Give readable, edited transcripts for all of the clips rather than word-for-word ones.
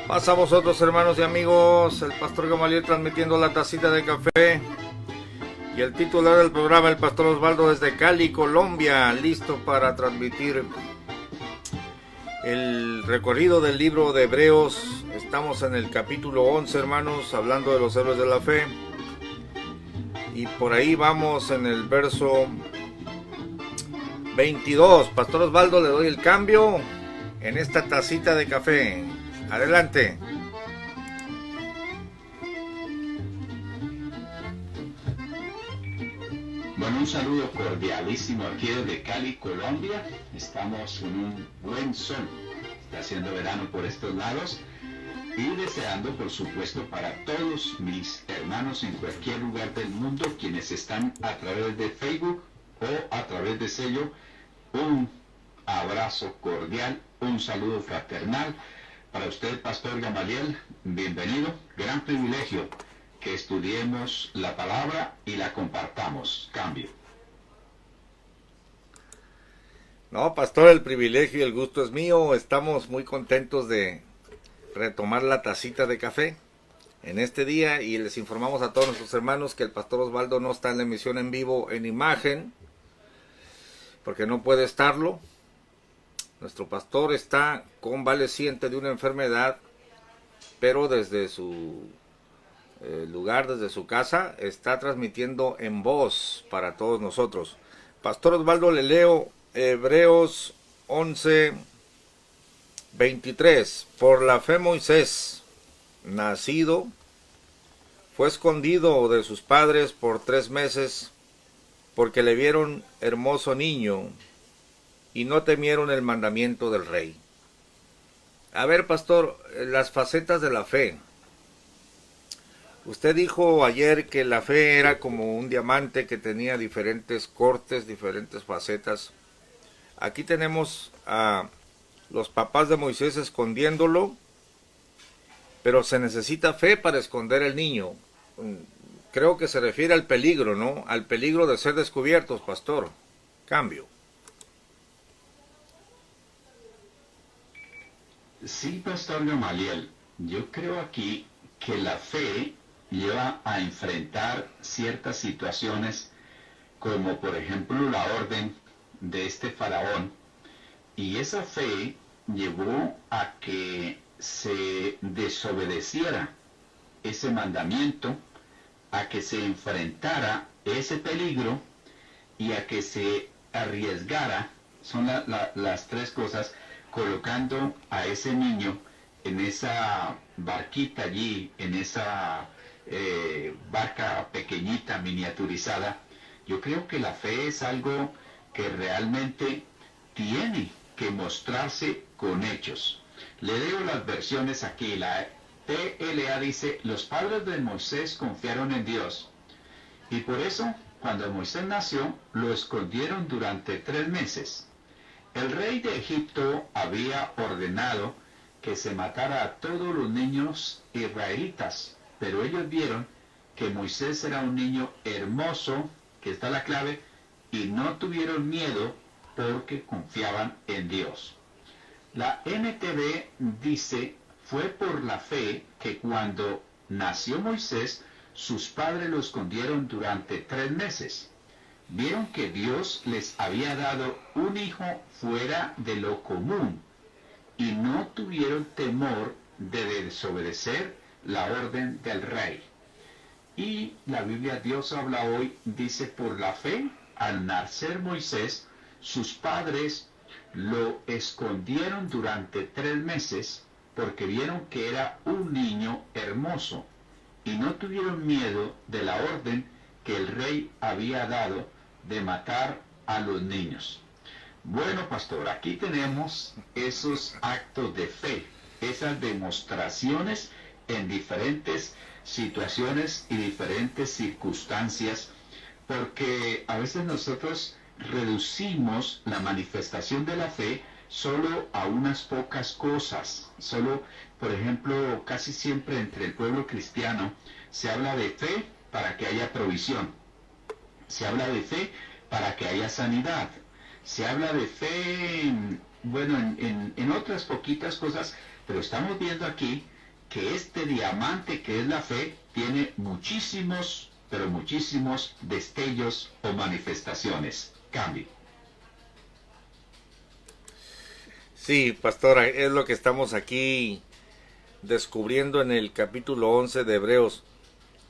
Pasa a vosotros, hermanos y amigos, el pastor Gamaliel transmitiendo la tacita de café. Y el titular del programa, el pastor Osvaldo desde Cali, Colombia, listo para transmitir el recorrido del libro de Hebreos. Estamos en el capítulo 11, hermanos, hablando de los héroes de la fe. Y por ahí vamos en el verso 22. Pastor Osvaldo, le doy el cambio en esta tacita de café. Adelante. Bueno, un saludo cordialísimo aquí desde Cali, Colombia. Estamos en un buen sol. Está haciendo verano por estos lados. Y deseando, por supuesto, para todos mis hermanos en cualquier lugar del mundo, quienes están a través de Facebook o a través de Sello, un abrazo cordial, un saludo fraternal. Para usted, Pastor Gamaliel, bienvenido. Gran privilegio que estudiemos la palabra y la compartamos. Cambio. No, pastor, el privilegio y el gusto es mío. Estamos muy contentos de retomar la tacita de café en este día y les informamos a todos nuestros hermanos que el pastor Osvaldo no está en la emisión en vivo en imagen porque no puede estarlo. Nuestro pastor está convaleciente de una enfermedad, pero desde su lugar, desde su casa, está transmitiendo en voz para todos nosotros. Pastor Osvaldo, le leo Hebreos 11, 23. Por la fe Moisés, nacido, fue escondido de sus padres por 3 meses, porque le vieron hermoso niño, y no temieron el mandamiento del rey. A ver, pastor, las facetas de la fe. Usted dijo ayer que la fe era como un diamante que tenía diferentes cortes, diferentes facetas. Aquí tenemos a los papás de Moisés escondiéndolo, pero se necesita fe para esconder el niño. Creo que se refiere al peligro, ¿no? Al peligro de ser descubiertos, pastor. Cambio. Sí, Pastor Gamaliel, yo creo aquí que la fe lleva a enfrentar ciertas situaciones, como por ejemplo la orden de este faraón, y esa fe llevó a que se desobedeciera ese mandamiento, a que se enfrentara ese peligro y a que se arriesgara. Son las tres cosas, colocando a ese niño en esa barquita allí, en esa barca pequeñita, miniaturizada. Yo creo que la fe es algo que realmente tiene que mostrarse con hechos. Le leo las versiones aquí. La TLA dice: los padres de Moisés confiaron en Dios, y por eso, cuando Moisés nació, lo escondieron durante 3 meses. El rey de Egipto había ordenado que se matara a todos los niños israelitas, pero ellos vieron que Moisés era un niño hermoso, que está la clave, y no tuvieron miedo porque confiaban en Dios. La NTV dice: fue por la fe que cuando nació Moisés, sus padres lo escondieron durante 3 meses. Vieron que Dios les había dado un hijo fuera de lo común y no tuvieron temor de desobedecer la orden del rey. Y la Biblia, Dios habla hoy, dice: por la fe, al nacer Moisés, sus padres lo escondieron durante 3 meses porque vieron que era un niño hermoso y no tuvieron miedo de la orden que el rey había dado de matar a los niños. Bueno, pastor, aquí tenemos esos actos de fe, esas demostraciones en diferentes situaciones y diferentes circunstancias, porque a veces nosotros reducimos la manifestación de la fe solo a unas pocas cosas. Solo, por ejemplo, casi siempre entre el pueblo cristiano se habla de fe para que haya provisión. Se habla de fe para que haya sanidad. Se habla de fe, bueno, en otras poquitas cosas, pero estamos viendo aquí que este diamante que es la fe tiene muchísimos, pero muchísimos destellos o manifestaciones. Cambio. Sí, pastora, es lo que estamos aquí descubriendo en el capítulo 11 de Hebreos.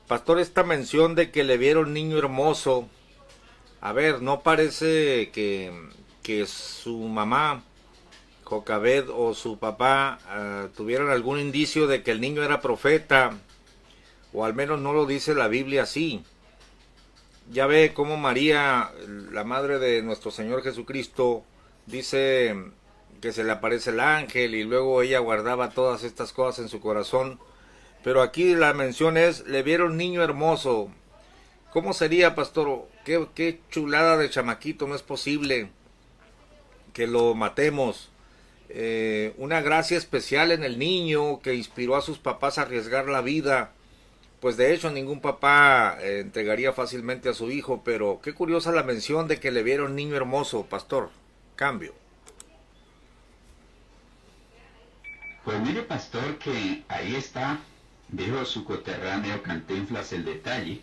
Pastor, esta mención de que le vieron niño hermoso, a ver, ¿no parece que su mamá, Jocabed, o su papá tuvieran algún indicio de que el niño era profeta? O al menos no lo dice la Biblia así. Ya ve cómo María, la madre de nuestro Señor Jesucristo, dice que se le aparece el ángel y luego ella guardaba todas estas cosas en su corazón. Pero aquí la mención es, le vieron niño hermoso. ¿Cómo sería, pastor? Qué chulada de chamaquito, no es posible que lo matemos. Una gracia especial en el niño que inspiró a sus papás a arriesgar la vida. Pues de hecho ningún papá entregaría fácilmente a su hijo, pero qué curiosa la mención de que le vieron niño hermoso, pastor. Cambio. Pues mire, pastor, que ahí está, dijo su coterráneo Cantinflas, el detalle.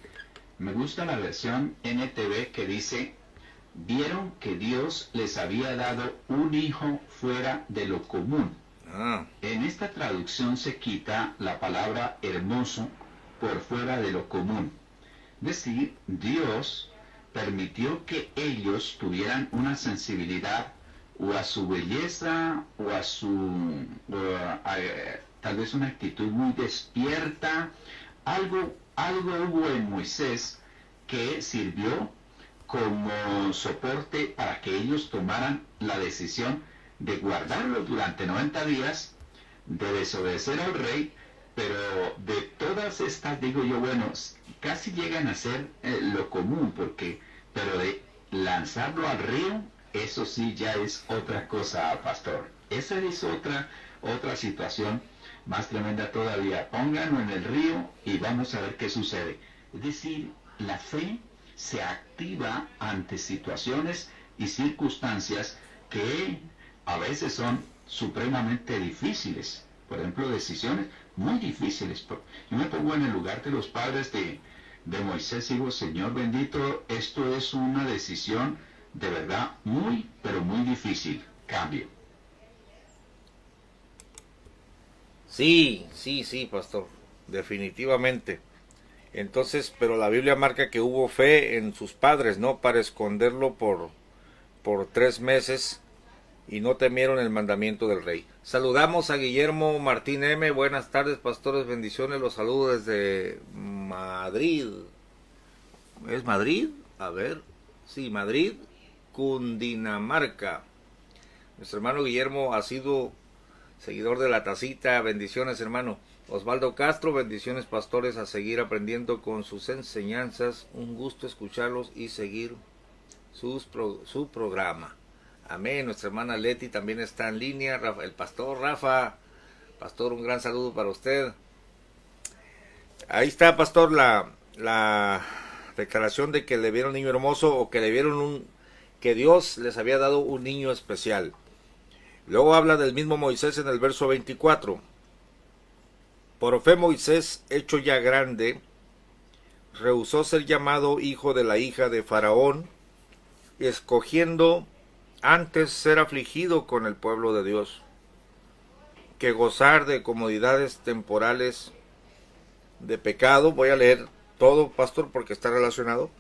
Me gusta la versión NTV que dice: vieron que Dios les había dado un hijo fuera de lo común. En esta traducción se quita la palabra hermoso por fuera de lo común. Es decir, Dios permitió que ellos tuvieran una sensibilidad o a su belleza o a su tal vez una actitud muy despierta. Algo hubo en Moisés que sirvió como soporte para que ellos tomaran la decisión de guardarlo durante 90 días, de desobedecer al rey. Pero de todas estas, digo yo, bueno, casi llegan a ser lo común, pero de lanzarlo al río, eso sí ya es otra cosa, pastor. Esa es otra situación más tremenda todavía. Pónganlo en el río y vamos a ver qué sucede. Es decir, la fe se activa ante situaciones y circunstancias que a veces son supremamente difíciles. Por ejemplo, decisiones muy difíciles. Yo me pongo en el lugar de los padres de Moisés y digo, Señor bendito, esto es una decisión de verdad muy, pero muy difícil. Cambio. Sí, pastor, definitivamente. Entonces, pero la Biblia marca que hubo fe en sus padres, ¿no? Para esconderlo por 3 meses y no temieron el mandamiento del rey. Saludamos a Guillermo Martín M. Buenas tardes, pastores, bendiciones. Los saludo desde Madrid. ¿Es Madrid? A ver. Sí, Madrid, Cundinamarca. Nuestro hermano Guillermo ha sido seguidor de la tacita. Bendiciones, hermano. Osvaldo Castro, bendiciones, pastores, a seguir aprendiendo con sus enseñanzas. Un gusto escucharlos y seguir su programa. Amén. Nuestra hermana Leti también está en línea. El pastor Rafa. Pastor, un gran saludo para usted. Ahí está, pastor, la declaración de que le vieron niño hermoso, o que le vieron que Dios les había dado un niño especial. Luego habla del mismo Moisés en el verso 24. Por fe Moisés, hecho ya grande, rehusó ser llamado hijo de la hija de Faraón, escogiendo antes ser afligido con el pueblo de Dios, que gozar de comodidades temporales de pecado. Voy a leer todo, pastor, porque está relacionado.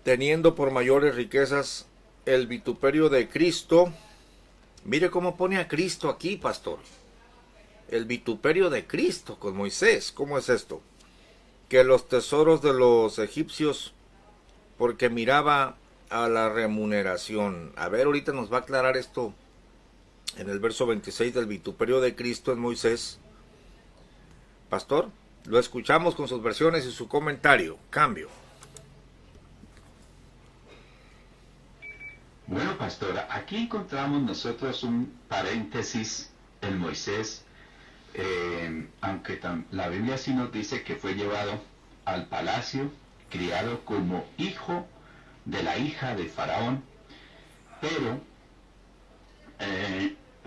Teniendo por mayores riquezas el vituperio de Cristo. Mire cómo pone a Cristo aquí, pastor. El vituperio de Cristo con Moisés. ¿Cómo es esto? Que los tesoros de los egipcios, porque miraba a la remuneración. A ver, ahorita nos va a aclarar esto en el verso 26 del vituperio de Cristo en Moisés. Pastor, lo escuchamos con sus versiones y su comentario. Cambio. Bueno, pastora, aquí encontramos nosotros un paréntesis en Moisés, aunque la Biblia sí nos dice que fue llevado al palacio, criado como hijo de la hija de Faraón, pero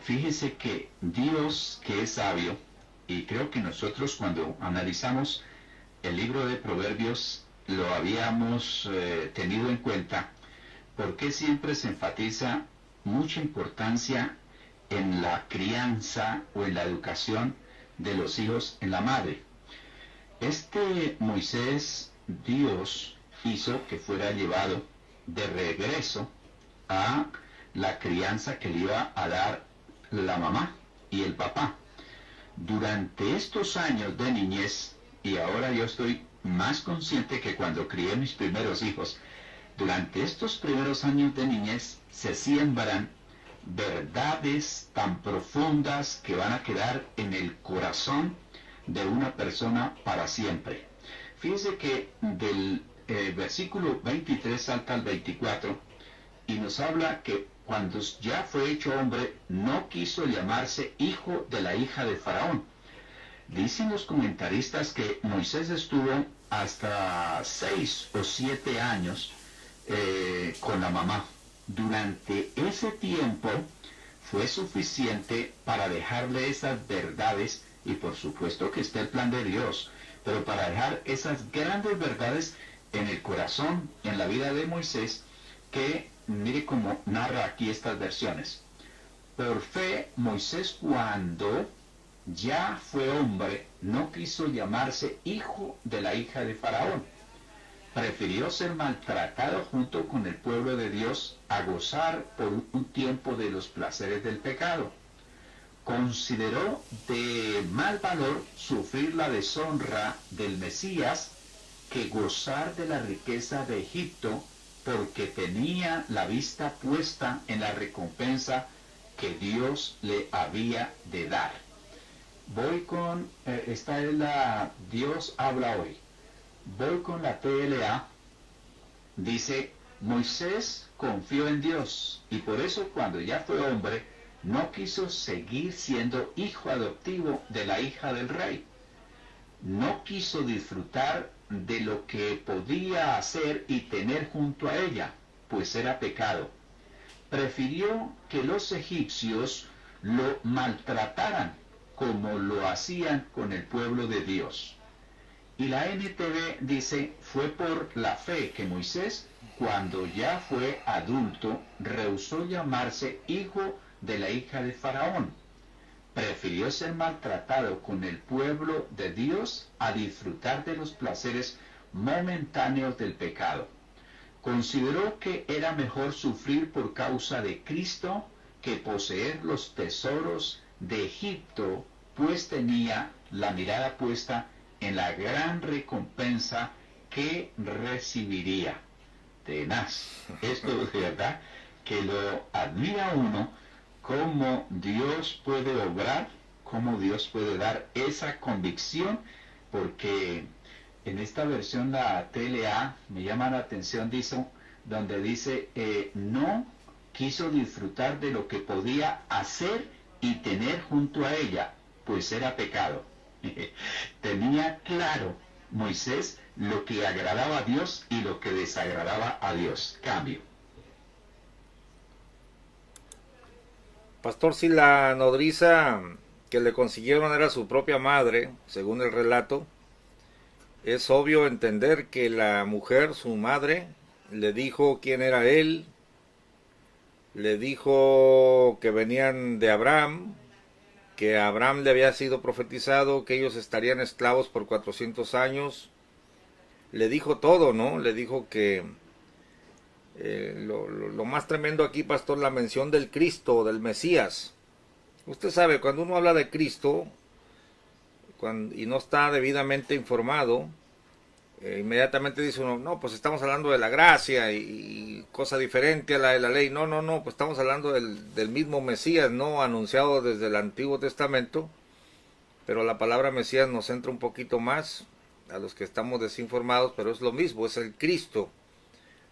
fíjese que Dios, que es sabio, Y creo que nosotros cuando analizamos el libro de Proverbios lo habíamos tenido en cuenta, porque siempre se enfatiza mucha importancia en la crianza o en la educación de los hijos en la madre. Este Moisés, Dios hizo que fuera llevado de regreso a la crianza que le iba a dar la mamá y el papá. Durante estos años de niñez, y ahora yo estoy más consciente que cuando crié mis primeros hijos, durante estos primeros años de niñez se siembran verdades tan profundas que van a quedar en el corazón de una persona para siempre. Fíjese que del versículo 23 salta al 24 y nos habla que cuando ya fue hecho hombre no quiso llamarse hijo de la hija de Faraón. Dicen los comentaristas que Moisés estuvo hasta 6 o 7 años con la mamá. Durante ese tiempo fue suficiente para dejarle esas verdades, y por supuesto que está el plan de Dios, pero para dejar esas grandes verdades en el corazón, en la vida de Moisés, que mire cómo narra aquí estas versiones. Por fe, Moisés cuando ya fue hombre, no quiso llamarse hijo de la hija de Faraón. Prefirió ser maltratado junto con el pueblo de Dios a gozar por un tiempo de los placeres del pecado. Consideró de mal valor sufrir la deshonra del Mesías que gozar de la riqueza de Egipto, porque tenía la vista puesta en la recompensa que Dios le había de dar. Voy con, esta es la Dios habla hoy. Voy con la TLA. Dice, Moisés confió en Dios y por eso cuando ya fue hombre no quiso seguir siendo hijo adoptivo de la hija del rey. No quiso disfrutar de lo que podía hacer y tener junto a ella, pues era pecado. Prefirió que los egipcios lo maltrataran como lo hacían con el pueblo de Dios. Y la NTV dice, fue por la fe que Moisés, cuando ya fue adulto, rehusó llamarse hijo de la hija de Faraón. Prefirió ser maltratado con el pueblo de Dios a disfrutar de los placeres momentáneos del pecado. Consideró que era mejor sufrir por causa de Cristo que poseer los tesoros de Egipto, pues tenía la mirada puesta en la gran recompensa que recibiría. Tenaz. Esto de verdad que lo admira uno, cómo Dios puede obrar, cómo Dios puede dar esa convicción, porque en esta versión la TLA me llama la atención, dice, donde dice, no quiso disfrutar de lo que podía hacer y tener junto a ella, pues era pecado. Tenía claro Moisés lo que agradaba a Dios y lo que desagradaba a Dios. Cambio. Pastor, si la nodriza que le consiguieron era su propia madre, según el relato, es obvio entender que la mujer, su madre, le dijo quién era él, le dijo que venían de Abraham, que a Abraham le había sido profetizado que ellos estarían esclavos por 400 años. Le dijo todo, ¿no? Le dijo que lo más tremendo aquí, pastor, la mención del Cristo, del Mesías. Usted sabe, cuando uno habla de Cristo y no está debidamente informado, inmediatamente dice uno, no, pues estamos hablando de la gracia y cosa diferente a la de la ley. No, pues estamos hablando del mismo Mesías, no anunciado desde el Antiguo Testamento, pero la palabra Mesías nos entra un poquito más a los que estamos desinformados, pero es lo mismo, es el Cristo.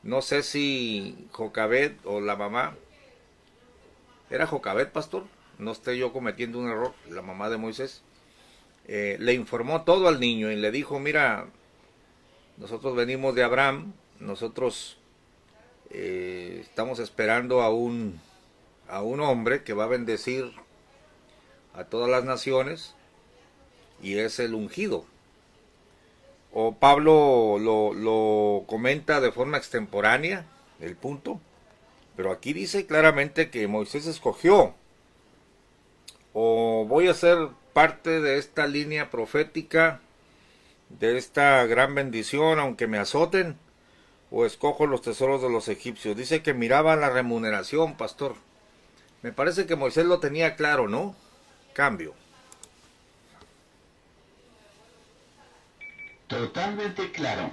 No sé si Jocabed o la mamá, ¿era Jocabed, pastor? No estoy yo cometiendo un error, la mamá de Moisés, le informó todo al niño y le dijo, mira, nosotros venimos de Abraham, nosotros estamos esperando a un hombre que va a bendecir a todas las naciones, y es el ungido. O Pablo lo comenta de forma extemporánea, el punto, pero aquí dice claramente que Moisés escogió, o voy a ser parte de esta línea profética, de esta gran bendición, aunque me azoten, o escojo los tesoros de los egipcios. Dice que miraba la remuneración, pastor. Me parece que Moisés lo tenía claro, ¿no? Cambio. Totalmente claro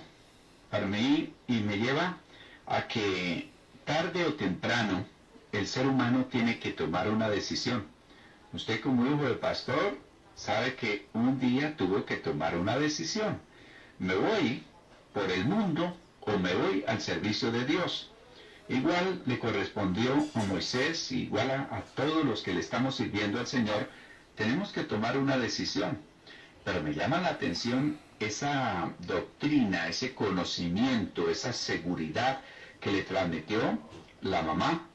para mí, y me lleva a que tarde o temprano el ser humano tiene que tomar una decisión. Usted como hijo de pastor sabe que un día tuvo que tomar una decisión. ¿Me voy por el mundo o me voy al servicio de Dios? Igual le correspondió a Moisés, igual a todos los que le estamos sirviendo al Señor, tenemos que tomar una decisión. Pero me llama la atención esa doctrina, ese conocimiento, esa seguridad que le transmitió la mamá,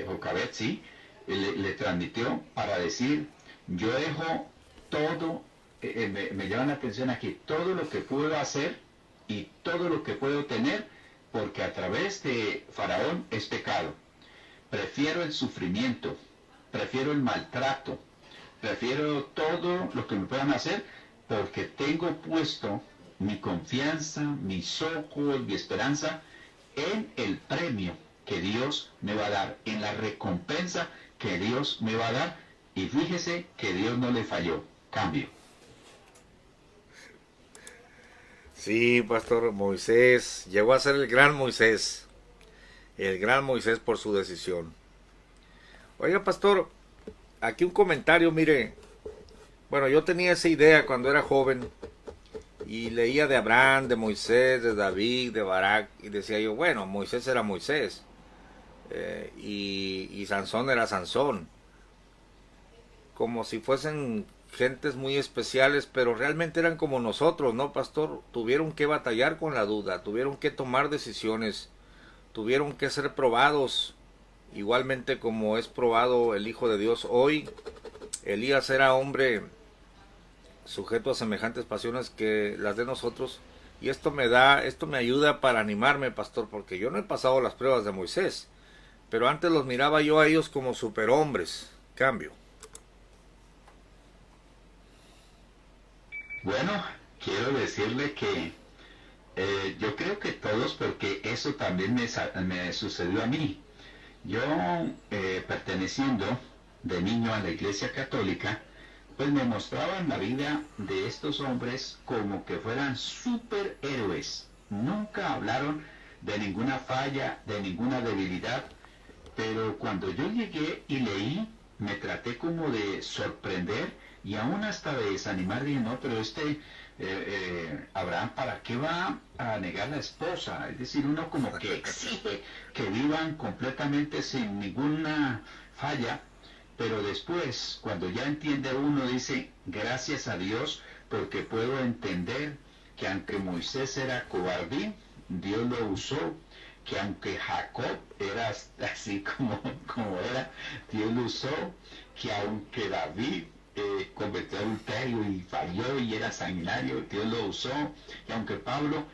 Jocabet, sí, le transmitió para decir, yo dejo todo, me llama la atención aquí, todo lo que puedo hacer y todo lo que puedo tener, porque a través de Faraón es pecado. Prefiero el sufrimiento, prefiero el maltrato, prefiero todo lo que me puedan hacer, porque tengo puesto mi confianza, mis ojos, mi esperanza en el premio que Dios me va a dar, en la recompensa que Dios me va a dar. Y fíjese que Dios no le falló. Cambio. Sí, pastor, Moisés llegó a ser el gran Moisés por su decisión. Oiga, pastor, aquí un comentario, mire, bueno, yo tenía esa idea cuando era joven y leía de Abraham, de Moisés, de David, de Barak, y decía yo, bueno, Moisés era Moisés, y Sansón era Sansón, como si fuesen gentes muy especiales, pero realmente eran como nosotros, ¿no, pastor? Tuvieron que batallar con la duda, tuvieron que tomar decisiones, tuvieron que ser probados, igualmente como es probado el Hijo de Dios hoy. Elías era hombre sujeto a semejantes pasiones que las de nosotros, y esto me ayuda para animarme, pastor, porque yo no he pasado las pruebas de Moisés, pero antes los miraba yo a ellos como superhombres. Cambio. Bueno, quiero decirle que yo creo que todos, porque eso también me sucedió a mí. Yo, perteneciendo de niño a la Iglesia Católica, pues me mostraban la vida de estos hombres como que fueran superhéroes. Nunca hablaron de ninguna falla, de ninguna debilidad, pero cuando yo llegué y leí, me traté como de sorprender y aún hasta de desanimar. Dije, no, pero Abraham, ¿para qué va a negar la esposa? Es decir, uno como que exige que vivan completamente sin ninguna falla, pero después, cuando ya entiende uno, dice, gracias a Dios, porque puedo entender que aunque Moisés era cobardín, Dios lo usó, que aunque Jacob era así como era, Dios lo usó, que aunque David cometió adulterio y falló y era sanguinario, Dios lo usó, y aunque Pablo,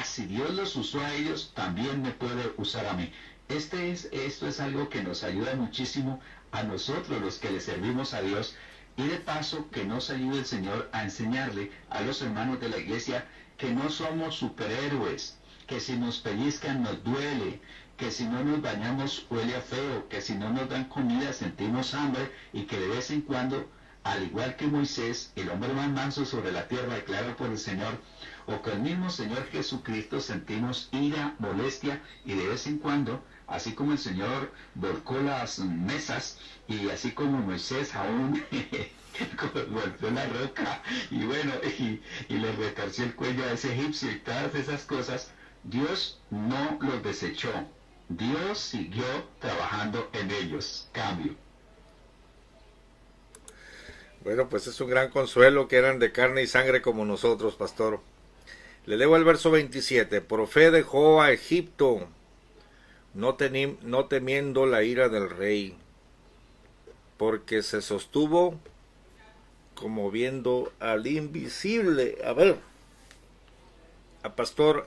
si Dios los usó a ellos, también me puede usar a mí. Esto es algo que nos ayuda muchísimo a nosotros los que le servimos a Dios, y de paso que nos ayude el Señor a enseñarle a los hermanos de la iglesia que no somos superhéroes, que si nos pellizcan nos duele, que si no nos bañamos huele a feo, que si no nos dan comida sentimos hambre, y que de vez en cuando, al igual que Moisés, el hombre más manso sobre la tierra declarado por el Señor, o que el mismo Señor Jesucristo, sentimos ira, molestia, y de vez en cuando, así como el Señor volcó las mesas, y así como Moisés aún golpeó la roca, y bueno, y le retorció el cuello a ese egipcio y todas esas cosas, Dios no los desechó. Dios siguió trabajando en ellos. Cambio. Bueno, pues es un gran consuelo que eran de carne y sangre como nosotros, pastor. Le leo el verso 27. Por fe dejó a Egipto, no temiendo la ira del rey, porque se sostuvo como viendo al invisible. A ver, a pastor,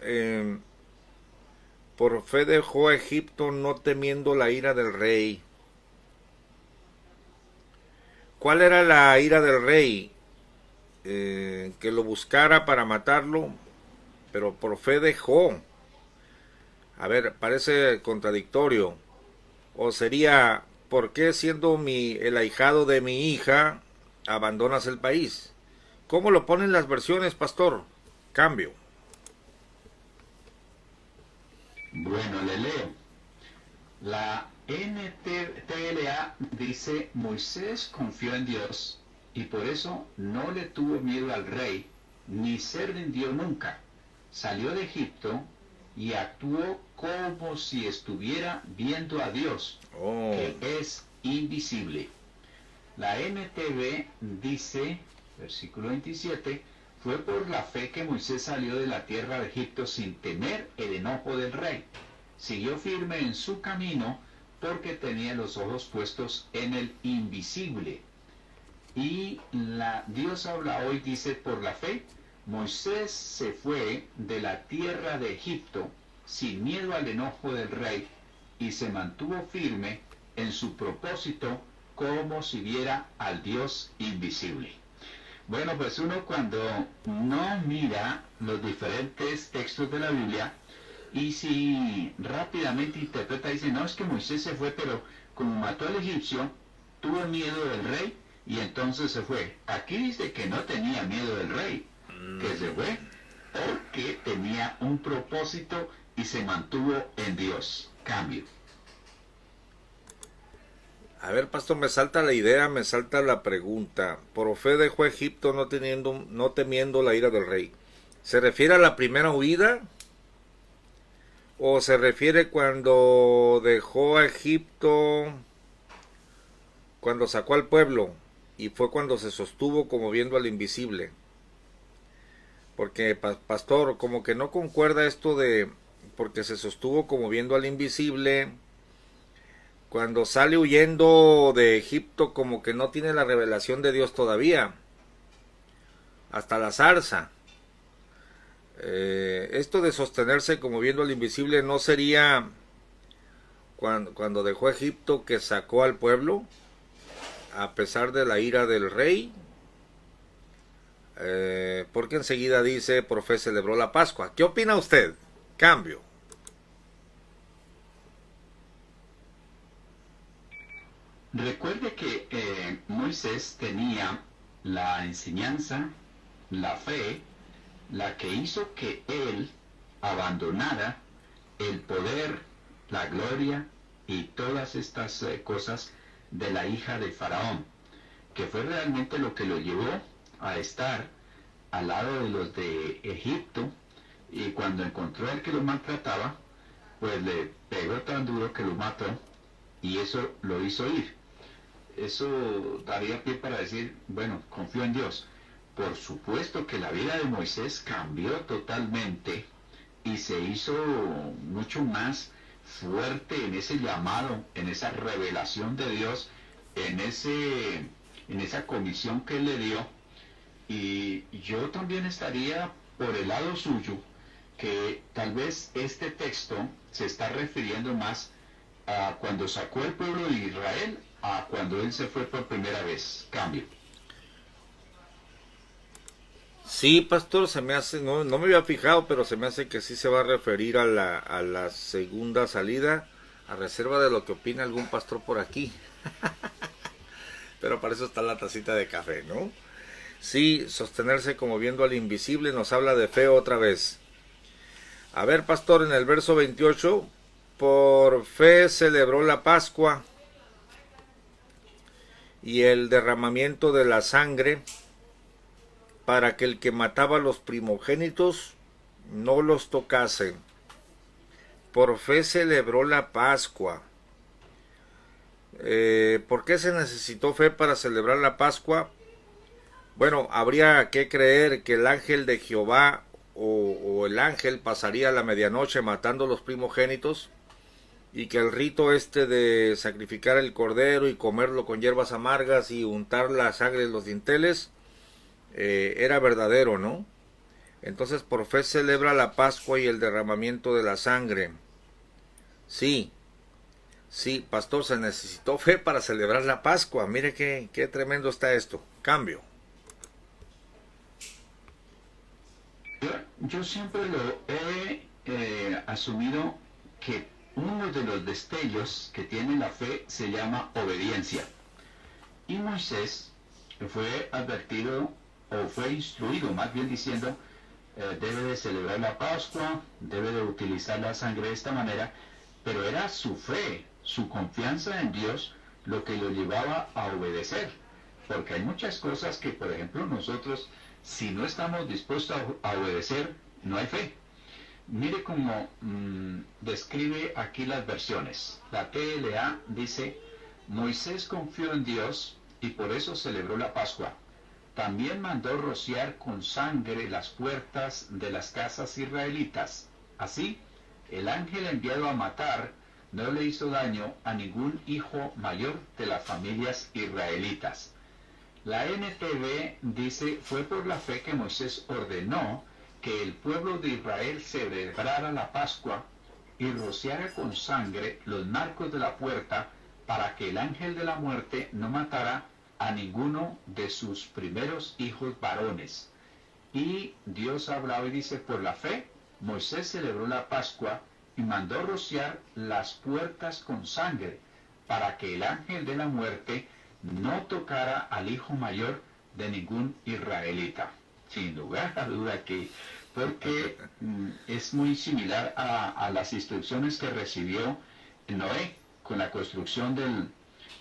por fe dejó a Egipto no temiendo la ira del rey. ¿Cuál era la ira del rey? Que lo buscara para matarlo, pero por fe dejó. A ver, parece contradictorio. O sería, ¿por qué siendo el ahijado de mi hija abandonas el país? ¿Cómo lo ponen las versiones, pastor? Cambio. Bueno, le leo. La NTLA dice, Moisés confió en Dios y por eso no le tuvo miedo al rey, ni se rindió nunca. Salió de Egipto y actuó como si estuviera viendo a Dios, que es invisible. La NTV dice, versículo 27, fue por la fe que Moisés salió de la tierra de Egipto sin temer el enojo del rey. Siguió firme en su camino porque tenía los ojos puestos en el invisible. Y Dios habla hoy, dice, por la fe, Moisés se fue de la tierra de Egipto sin miedo al enojo del rey y se mantuvo firme en su propósito como si viera al Dios invisible. Bueno, pues uno cuando no mira los diferentes textos de la Biblia y si rápidamente interpreta, dice, no, es que Moisés se fue, pero como mató al egipcio, tuvo miedo del rey y entonces se fue. Aquí dice que no tenía miedo del rey, que se fue porque tenía un propósito y se mantuvo en Dios. Cambio. A ver, pastor, me salta la idea, me salta la pregunta. Por fe dejó a Egipto no temiendo la ira del rey. ¿Se refiere a la primera huida? ¿O se refiere cuando dejó a Egipto, cuando sacó al pueblo y fue cuando se sostuvo como viendo al invisible? Porque, pastor, como que no concuerda esto de porque se sostuvo como viendo al invisible. Cuando sale huyendo de Egipto, como que no tiene la revelación de Dios todavía. Hasta la zarza. Esto de sostenerse como viendo al invisible no sería cuando dejó Egipto que sacó al pueblo a pesar de la ira del rey. Porque enseguida dice, por fe celebró la Pascua. ¿Qué opina usted? Cambio. Recuerde que Moisés tenía la enseñanza, la fe, la que hizo que él abandonara el poder, la gloria y todas estas cosas de la hija de Faraón, que fue realmente lo que lo llevó a estar al lado de los de Egipto, y cuando encontró al que lo maltrataba, pues le pegó tan duro que lo mató y eso lo hizo ir. Eso daría pie para decir, bueno, confío en Dios. Por supuesto que la vida de Moisés cambió totalmente y se hizo mucho más fuerte en ese llamado, en esa revelación de Dios, en esa comisión que él le dio. Y yo también estaría por el lado suyo, que tal vez este texto se está refiriendo más a cuando sacó el pueblo de Israel a cuando él se fue por primera vez. Cambio. Sí, pastor, se me hace, no me había fijado, pero se me hace que sí se va a referir a la segunda salida, a reserva de lo que opina algún pastor por aquí. Pero para eso está la tacita de café, ¿no? Sí, sostenerse como viendo al invisible nos habla de fe otra vez. A ver, pastor, en el verso 28, por fe celebró la Pascua y el derramamiento de la sangre, para que el que mataba a los primogénitos no los tocase. Por fe celebró la Pascua. ¿Por qué se necesitó fe para celebrar la Pascua? Bueno, habría que creer que el ángel de Jehová o el ángel pasaría la medianoche matando los primogénitos, y que el rito de sacrificar el cordero y comerlo con hierbas amargas y untar la sangre en los dinteles era verdadero, ¿no? Entonces por fe celebra la Pascua y el derramamiento de la sangre. Sí, sí, pastor, se necesitó fe para celebrar la Pascua. Mire qué tremendo está esto. Cambio. Yo siempre lo he asumido que uno de los destellos que tiene la fe se llama obediencia. Y Moisés fue advertido o fue instruido, más bien diciendo, debe de celebrar la Pascua, debe de utilizar la sangre de esta manera, pero era su fe, su confianza en Dios lo que lo llevaba a obedecer. Porque hay muchas cosas que, por ejemplo, nosotros, si no estamos dispuestos a obedecer, no hay fe. Mire cómo describe aquí las versiones. La TLA dice, Moisés confió en Dios y por eso celebró la Pascua. También mandó rociar con sangre las puertas de las casas israelitas. Así, el ángel enviado a matar no le hizo daño a ningún hijo mayor de las familias israelitas. La NTV dice, fue por la fe que Moisés ordenó que el pueblo de Israel celebrara la Pascua y rociara con sangre los marcos de la puerta para que el ángel de la muerte no matara a ninguno de sus primeros hijos varones. Y Dios hablaba y dice, por la fe, Moisés celebró la Pascua y mandó rociar las puertas con sangre para que el ángel de la muerte no tocara al hijo mayor de ningún israelita. Sin lugar a duda que, porque es muy similar a las instrucciones que recibió Noé con la construcción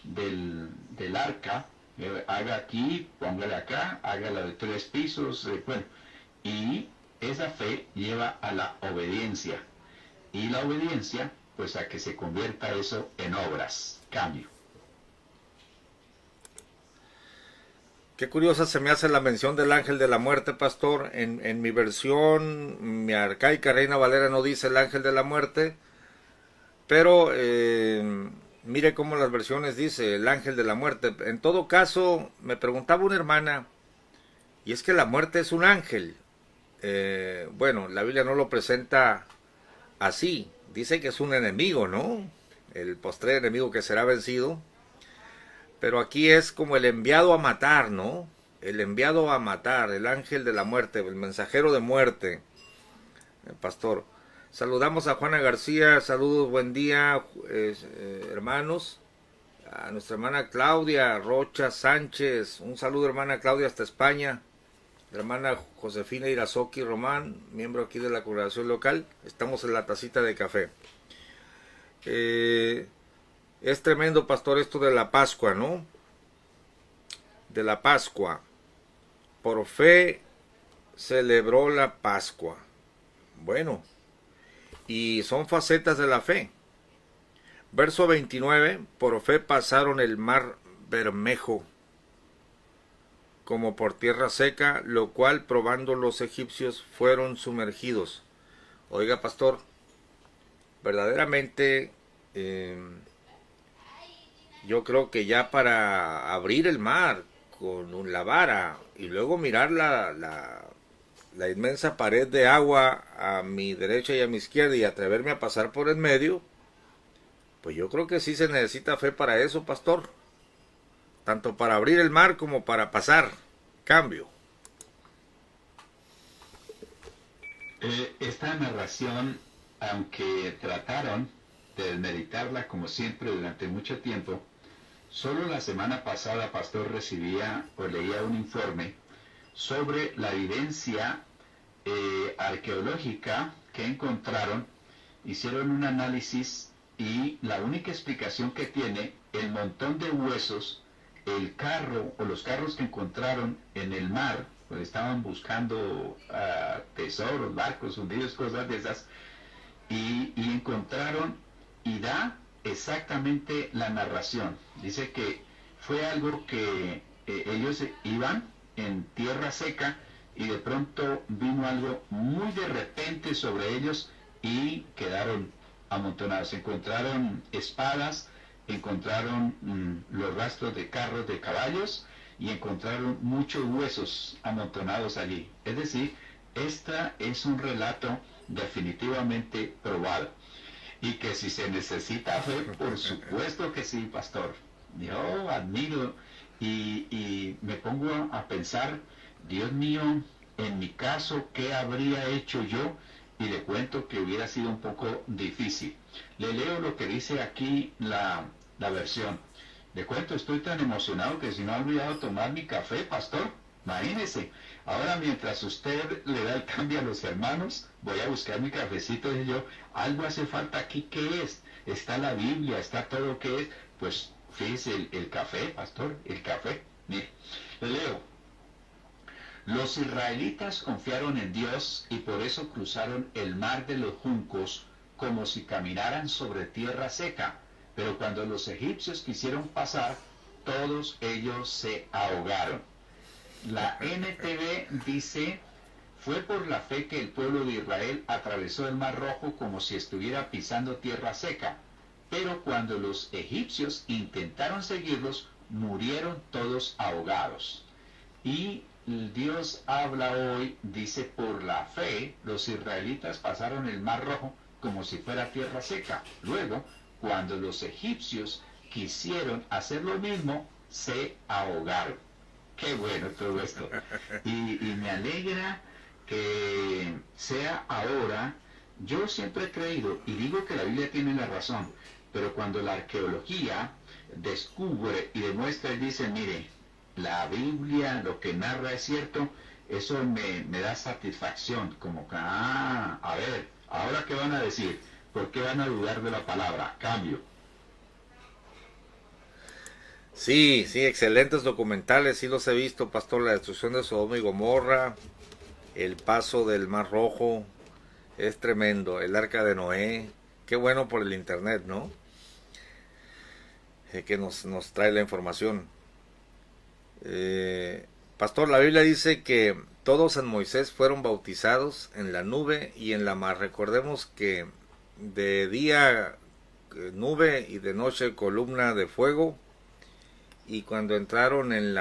del arca. Haga aquí, póngale acá, hágala de 3 pisos, bueno, y esa fe lleva a la obediencia, y la obediencia, pues a que se convierta eso en obras, cambio. Qué curiosa se me hace la mención del ángel de la muerte, pastor. En mi versión, mi arcaica Reina Valera no dice el ángel de la muerte, pero mire cómo las versiones dice el ángel de la muerte. En todo caso, me preguntaba una hermana, y es que la muerte es un ángel. Bueno, la Biblia no lo presenta así. Dice que es un enemigo, ¿no? El postrer enemigo que será vencido. Pero aquí es como el enviado a matar, ¿no? El enviado a matar, el ángel de la muerte, el mensajero de muerte, pastor. Saludamos a Juana García, saludos, buen día, hermanos. A nuestra hermana Claudia Rocha Sánchez, un saludo hermana Claudia hasta España. La hermana Josefina Irazoki Román, miembro aquí de la congregación local. Estamos en la tacita de café. Es tremendo, pastor, esto de la Pascua, ¿no? De la Pascua. Por fe celebró la Pascua. Bueno, y son facetas de la fe. Verso 29, por fe pasaron el mar Bermejo como por tierra seca, lo cual probando los egipcios fueron sumergidos. Oiga, pastor, verdaderamente yo creo que ya para abrir el mar con la vara y luego mirar la inmensa pared de agua a mi derecha y a mi izquierda y atreverme a pasar por el medio, pues yo creo que sí se necesita fe para eso, pastor. Tanto para abrir el mar como para pasar. Cambio. Esta narración, aunque trataron de desmeditarla como siempre durante mucho tiempo, solo la semana pasada, pastor, recibía o leía un informe sobre la evidencia arqueológica que encontraron. Hicieron un análisis y la única explicación que tiene el montón de huesos, el carro o los carros que encontraron en el mar, pues estaban buscando tesoros, barcos hundidos, cosas de esas, y encontraron, y da exactamente la narración. Dice que fue algo que ellos iban en tierra seca y de pronto vino algo muy de repente sobre ellos y quedaron amontonados. Encontraron espadas, encontraron los rastros de carros, de caballos, y encontraron muchos huesos amontonados allí. Es decir, esta es un relato definitivamente probado. Y que si se necesita fe, por supuesto que sí, pastor. Yo admiro y me pongo a pensar, Dios mío, en mi caso, ¿qué habría hecho yo? Y le cuento que hubiera sido un poco difícil. Le leo lo que dice aquí la versión. Le cuento, estoy tan emocionado que si no he olvidado tomar mi café, pastor. Imagínese. Ahora mientras usted le da el cambio a los hermanos, voy a buscar mi cafecito y yo, algo hace falta aquí, ¿qué es? Está la Biblia, está todo, ¿qué es? Pues fíjese, el café, pastor, el café. Mire, le leo. Los israelitas confiaron en Dios y por eso cruzaron el mar de los juncos como si caminaran sobre tierra seca. Pero cuando los egipcios quisieron pasar, todos ellos se ahogaron. La NTV dice, fue por la fe que el pueblo de Israel atravesó el Mar Rojo como si estuviera pisando tierra seca. Pero cuando los egipcios intentaron seguirlos, murieron todos ahogados. Y Dios habla hoy, dice, por la fe, los israelitas pasaron el Mar Rojo como si fuera tierra seca. Luego, cuando los egipcios quisieron hacer lo mismo, se ahogaron. Qué bueno todo esto. Y me alegra que sea ahora. Yo siempre he creído, y digo que la Biblia tiene la razón, pero cuando la arqueología descubre y demuestra y dice, mire, la Biblia, lo que narra es cierto, eso me da satisfacción, como que, a ver, ¿ahora qué van a decir? ¿Por qué van a dudar de la palabra? Cambio. Sí, sí, excelentes documentales, sí los he visto, pastor, la destrucción de Sodoma y Gomorra, el paso del Mar Rojo, es tremendo, el Arca de Noé, qué bueno por el internet, ¿no? Que nos trae la información. Pastor, la Biblia dice que todos en Moisés fueron bautizados en la nube y en la mar. Recordemos que de día nube y de noche columna de fuego, y cuando entraron en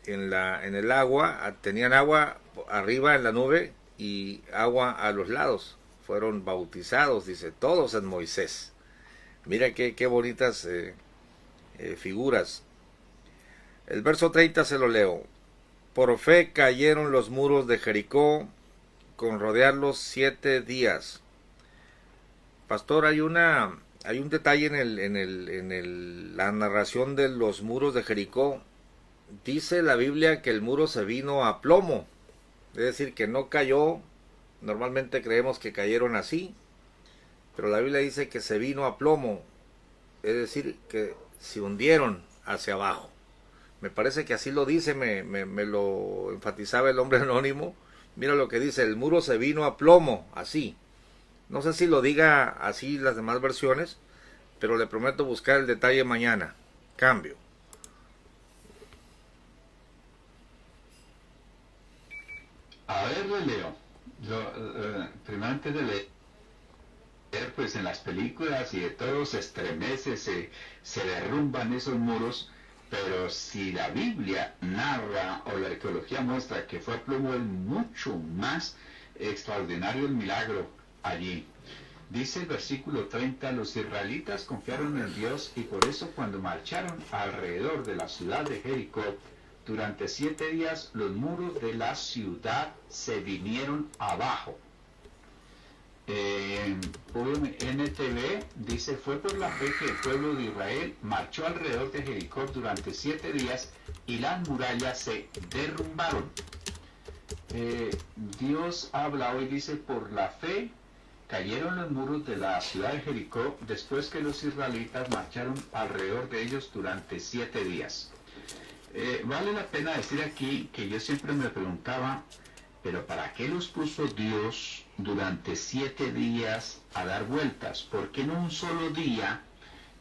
el agua, tenían agua arriba en la nube y agua a los lados. Fueron bautizados, dice, todos en Moisés. Mira qué bonitas figuras. El verso 30 se lo leo. Por fe cayeron los muros de Jericó, con rodearlos 7 días. Pastor, hay un detalle en la narración de los muros de Jericó. Dice la Biblia que el muro se vino a plomo, es decir, que no cayó. Normalmente creemos que cayeron así, pero la Biblia dice que se vino a plomo, es decir, que se hundieron hacia abajo. Me parece que así lo dice, me lo enfatizaba el hombre anónimo. Mira lo que dice, el muro se vino a plomo, así. No sé si lo diga así las demás versiones, pero le prometo buscar el detalle mañana. Cambio. A ver, lo leo. Primero antes de leer, pues en las películas y de todo se estremece, se derrumban esos muros, pero si la Biblia narra o la arqueología muestra que fue a plomo, es mucho más extraordinario el milagro allí. Dice el versículo 30, los israelitas confiaron en Dios y por eso cuando marcharon alrededor de la ciudad de Jericó, durante 7 días los muros de la ciudad se vinieron abajo. NTV dice, fue por la fe que el pueblo de Israel marchó alrededor de Jericó durante 7 días y las murallas se derrumbaron. Dios habla hoy, dice, por la fe cayeron los muros de la ciudad de Jericó después que los israelitas marcharon alrededor de ellos durante 7 días. Vale la pena decir aquí que yo siempre me preguntaba, pero ¿para qué los puso Dios durante 7 días a dar vueltas? ¿Por qué no un solo día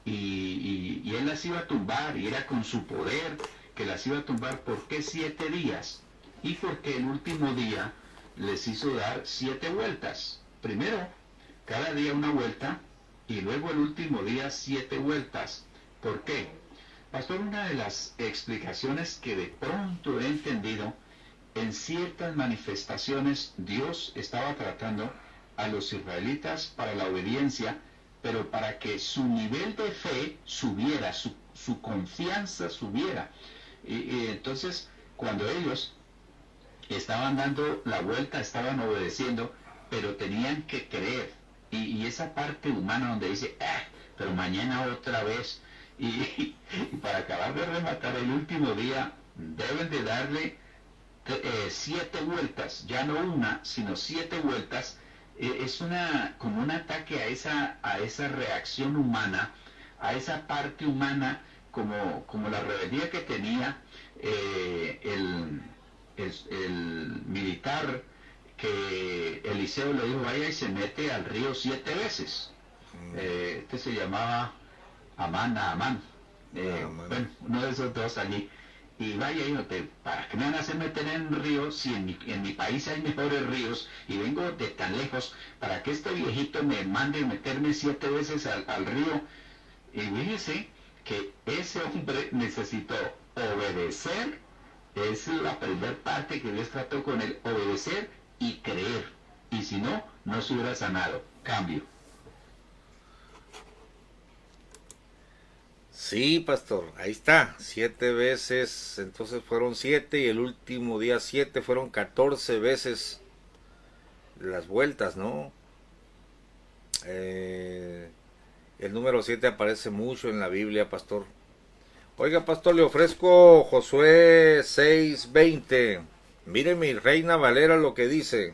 y Él las iba a tumbar y era con su poder que las iba a tumbar? ¿Por qué 7 días? Y porque el último día les hizo dar 7 vueltas. Primero, cada día una vuelta y luego el último día 7 vueltas. ¿Por qué? Pastor, una de las explicaciones que de pronto he entendido, en ciertas manifestaciones Dios estaba tratando a los israelitas para la obediencia, pero para que su nivel de fe subiera, su confianza subiera. Y entonces, cuando ellos estaban dando la vuelta, estaban obedeciendo, pero tenían que creer. Y esa parte humana donde dice, pero mañana otra vez. Y para acabar de rematar el último día, deben de darle 7 vueltas, ya no una, sino 7 vueltas. Es como un ataque a esa reacción humana, a esa parte humana, como la rebeldía que tenía el militar, que Eliseo le dijo, vaya y se mete al río 7 veces. Este se llamaba Amán. Bueno, uno de esos dos allí. Y vaya, hijo, ¿para qué me van a hacer meter en un río si en mi país hay mejores ríos y vengo de tan lejos? ¿Para que este viejito me mande meterme 7 veces al río? Y fíjese que ese hombre necesitó obedecer. Es la primera parte que Dios trató con él, obedecer y creer. Y si no, no se hubiera sanado. Cambio. Sí, pastor, ahí está, 7 veces, entonces fueron 7 y el último día 7 fueron 14 veces las vueltas, ¿no? El número 7 aparece mucho en la Biblia, pastor. Oiga, pastor, le ofrezco Josué 6:20. Mire mi Reina Valera lo que dice.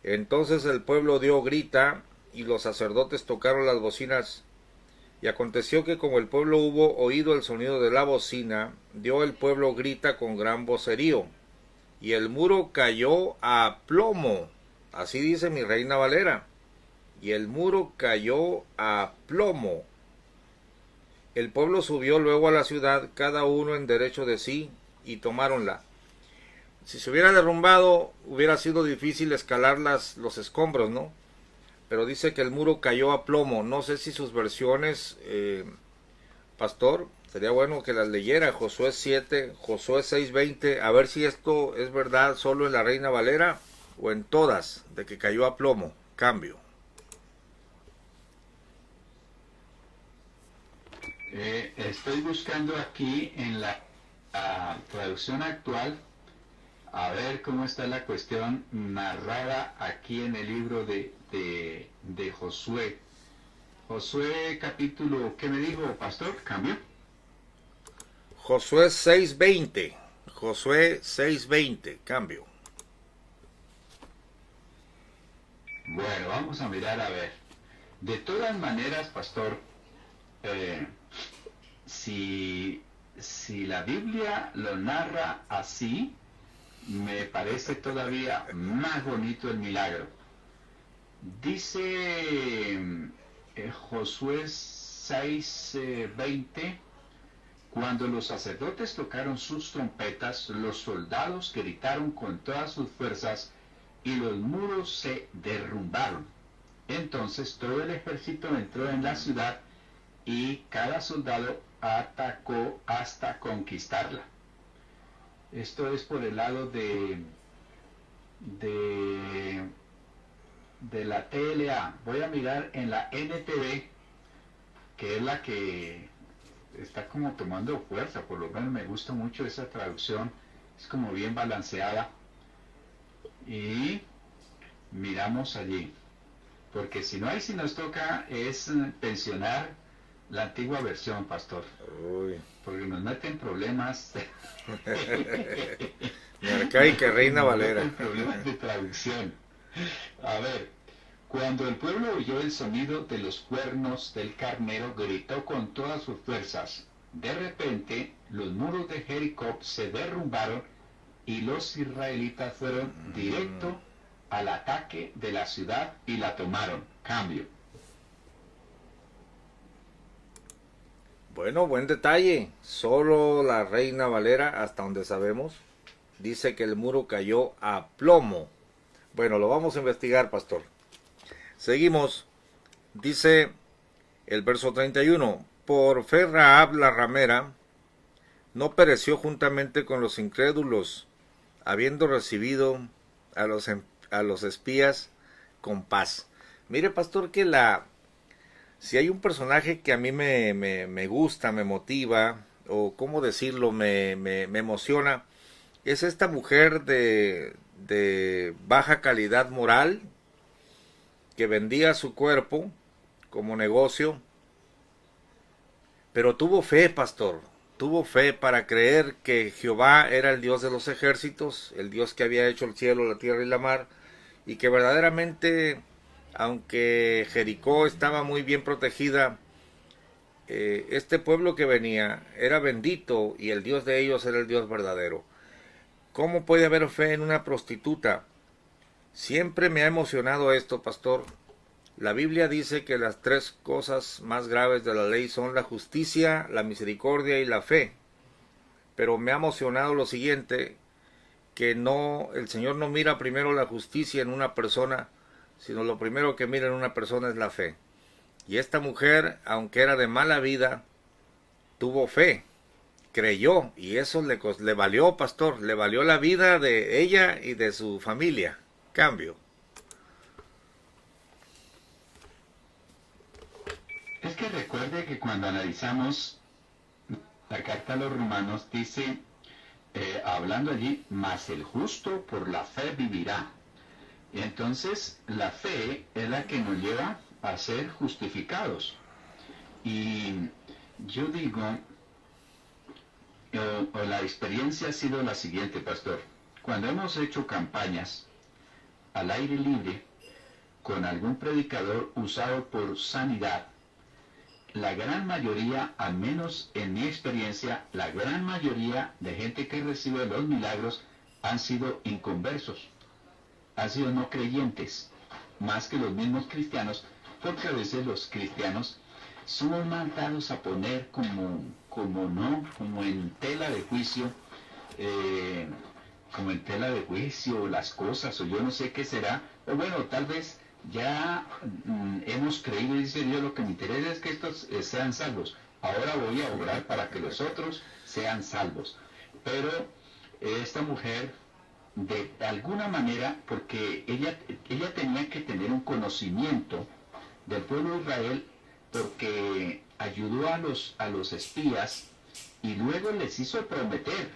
Entonces el pueblo dio grita y los sacerdotes tocaron las bocinas. Y aconteció que como el pueblo hubo oído el sonido de la bocina, dio el pueblo grita con gran vocerío, y el muro cayó a plomo. Así dice mi Reina Valera. Y el muro cayó a plomo. El pueblo subió luego a la ciudad, cada uno en derecho de sí, y tomáronla. Si se hubiera derrumbado, hubiera sido difícil escalar los escombros, ¿no? Pero dice que el muro cayó a plomo. No sé si sus versiones, pastor, sería bueno que las leyera. Josué 7, Josué 6:20, a ver si esto es verdad solo en la Reina Valera o en todas, de que cayó a plomo. Cambio. Estoy buscando aquí en la traducción actual, a ver cómo está la cuestión narrada aquí en el libro de Josué. Josué capítulo, ¿qué me dijo, pastor? ¿Cambio? Josué 6:20. Josué 6:20. Cambio. Bueno, vamos a mirar a ver. De todas maneras, pastor, si la Biblia lo narra así, me parece todavía más bonito el milagro. Dice Josué 6:20, cuando los sacerdotes tocaron sus trompetas, los soldados gritaron con todas sus fuerzas y los muros se derrumbaron. Entonces todo el ejército entró en la ciudad y cada soldado atacó hasta conquistarla. Esto es por el lado de la TLA. Voy a mirar en la NTV, que es la que está como tomando fuerza. Por lo menos me gusta mucho esa traducción, es como bien balanceada. Y miramos allí, porque si no hay, si nos toca es pensionar la antigua versión, pastor. Uy. Porque nos meten problemas. Mi arcaica Reina Valera. Problemas de traducción. A ver, cuando el pueblo oyó el sonido de los cuernos del carnero, gritó con todas sus fuerzas. De repente, los muros de Jericó se derrumbaron y los israelitas fueron directo al ataque de la ciudad y la tomaron. Cambio. Bueno, buen detalle. Solo la Reina Valera, hasta donde sabemos, dice que el muro cayó a plomo. Bueno, lo vamos a investigar, pastor. Seguimos. Dice el verso 31. por fe Rahab la ramera no pereció juntamente con los incrédulos, habiendo recibido a los espías con paz. Mire, pastor, que si hay un personaje que a mí me gusta, me motiva, o cómo decirlo, me emociona, es esta mujer de baja calidad moral, que vendía su cuerpo como negocio, pero tuvo fe, pastor, tuvo fe para creer que Jehová era el Dios de los ejércitos, el Dios que había hecho el cielo, la tierra y la mar, y que verdaderamente, aunque Jericó estaba muy bien protegida, este pueblo que venía era bendito y el Dios de ellos era el Dios verdadero. ¿Cómo puede haber fe en una prostituta? Siempre me ha emocionado esto, pastor. La Biblia dice que las 3 cosas más graves de la ley son la justicia, la misericordia y la fe. Pero me ha emocionado lo siguiente, que el Señor no mira primero la justicia en una persona, sino lo primero que mira en una persona es la fe. Y esta mujer, aunque era de mala vida, tuvo fe, creyó, y eso le valió, pastor, le valió la vida de ella y de su familia. Cambio. Es que recuerde que cuando analizamos la carta a los romanos, dice, hablando allí, mas el justo por la fe vivirá. Y entonces la fe es la que nos lleva a ser justificados. Y yo digo, la experiencia ha sido la siguiente, pastor. Cuando hemos hecho campañas al aire libre con algún predicador usado por sanidad, la gran mayoría, al menos en mi experiencia, la gran mayoría de gente que recibe los milagros han sido inconversos, han sido no creyentes, más que los mismos cristianos, porque a veces los cristianos somos mandados a poner como en tela de juicio, las cosas, o yo no sé qué será, o bueno, tal vez ya hemos creído y dice Dios, lo que me interesa es que estos sean salvos. Ahora voy a orar para que los otros sean salvos. Pero esta mujer, de alguna manera, porque ella tenía que tener un conocimiento del pueblo de Israel, porque ayudó a los espías y luego les hizo prometer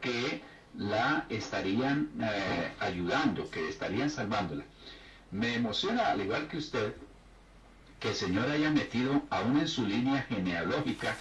que la estarían ayudando, que estarían salvándola. Me emociona, al igual que usted, que el Señor haya metido aún en su línea genealógica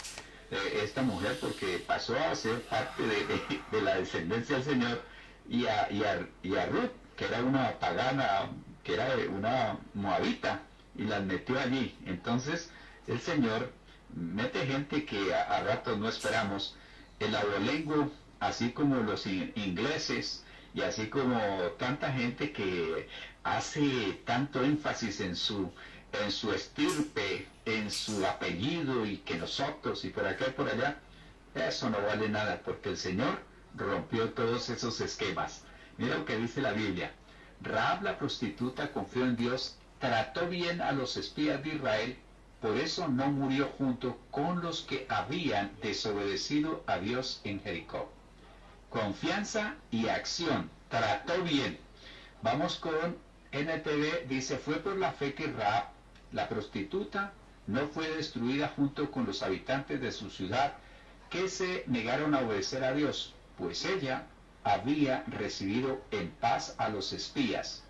esta mujer, porque pasó a ser parte de la descendencia del Señor, y a Ruth, que era una pagana, que era una moabita, y las metió allí. Entonces el Señor mete gente que a ratos no esperamos. El abolengo, así como los ingleses, y así como tanta gente que hace tanto énfasis en su estirpe, en su apellido, y que nosotros, y por acá y por allá, eso no vale nada, porque el Señor rompió todos esos esquemas. Mira lo que dice la Biblia. Rahab la prostituta confió en Dios, trató bien a los espías de Israel, por eso no murió junto con los que habían desobedecido a Dios en Jericó. Confianza y acción, trató bien. Vamos con NTV, dice, fue por la fe que Rahab, la prostituta, no fue destruida junto con los habitantes de su ciudad que se negaron a obedecer a Dios, pues ella había recibido en paz a los espías.